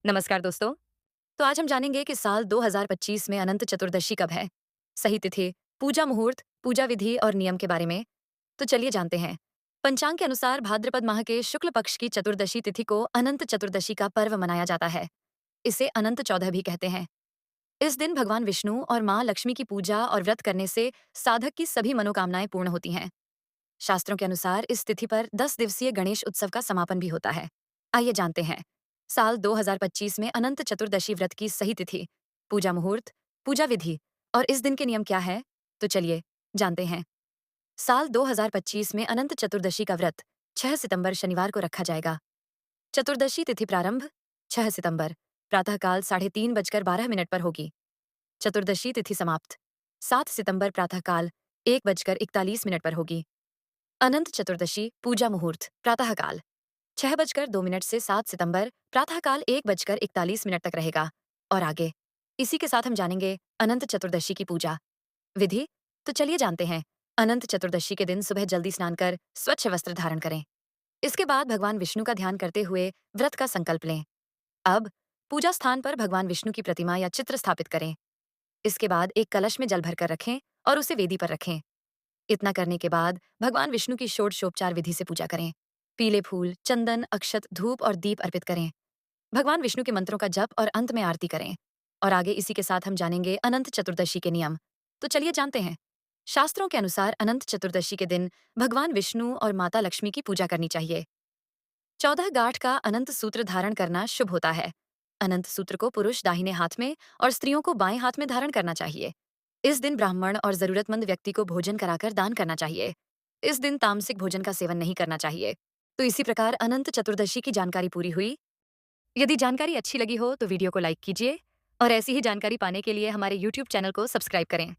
नमस्कार दोस्तों। तो आज हम जानेंगे कि साल 2025 में अनंत चतुर्दशी कब है। सही तिथि, पूजा मुहूर्त, पूजा विधि और नियम के बारे में। तो चलिए जानते हैं। पंचांग के अनुसार भाद्रपद माह के शुक्ल पक्ष की चतुर्दशी तिथि को अनंत चतुर्दशी का पर्व मनाया जाता है। इसे अनंत चौदह भी कहते हैं। इस दिन भगवान विष्णु और माँ लक्ष्मी की पूजा और व्रत करने से साधक की सभी मनोकामनाएं पूर्ण होती हैं। शास्त्रों के अनुसार इस तिथि पर 10 दिवसीय गणेश उत्सव का समापन भी होता है। आइए जानते हैं। साल 2025 में अनंत चतुर्दशी व्रत की सही तिथि, पूजा मुहूर्त, पूजा विधि और इस दिन के नियम क्या है। तो चलिए जानते हैं। साल 2025 में अनंत चतुर्दशी का व्रत 6 सितंबर शनिवार को रखा जाएगा। चतुर्दशी तिथि प्रारंभ 6 सितंबर प्रातःकाल 3:30 पर होगी। चतुर्दशी तिथि समाप्त 7 सितंबर प्रातःकाल 1:41 पर होगी। अनंत चतुर्दशी पूजा मुहूर्त प्रातःकाल 6:02 से 7 सितंबर प्रातःकाल 1:41 तक रहेगा। और आगे इसी के साथ हम जानेंगे अनंत चतुर्दशी की पूजा विधि। तो चलिए जानते हैं। अनंत चतुर्दशी के दिन सुबह जल्दी स्नान कर स्वच्छ वस्त्र धारण करें। इसके बाद भगवान विष्णु का ध्यान करते हुए व्रत का संकल्प लें। अब पूजा स्थान पर भगवान विष्णु की प्रतिमा या चित्र स्थापित करें। इसके बाद एक कलश में जल भरकर रखें और उसे वेदी पर रखें। इतना करने के बाद भगवान विष्णु की षोडशोपचार विधि से पूजा करें। पीले फूल, चंदन, अक्षत, धूप और दीप अर्पित करें। भगवान विष्णु के मंत्रों का जप और अंत में आरती करें। और आगे इसी के साथ हम जानेंगे अनंत चतुर्दशी के नियम। तो चलिए जानते हैं। शास्त्रों के अनुसार अनंत चतुर्दशी के दिन भगवान विष्णु और माता लक्ष्मी की पूजा करनी चाहिए। 14 गांठ का अनंत सूत्र धारण करना शुभ होता है। अनंत सूत्र को पुरुष दाहिने हाथ में और स्त्रियों को बाएं हाथ में धारण करना चाहिए। इस दिन ब्राह्मण और जरूरतमंद व्यक्ति को भोजन कराकर दान करना चाहिए। इस दिन तामसिक भोजन का सेवन नहीं करना चाहिए। तो इसी प्रकार अनंत चतुर्दशी की जानकारी पूरी हुई। यदि जानकारी अच्छी लगी हो तो वीडियो को लाइक कीजिए और ऐसी ही जानकारी पाने के लिए हमारे YouTube चैनल को सब्सक्राइब करें।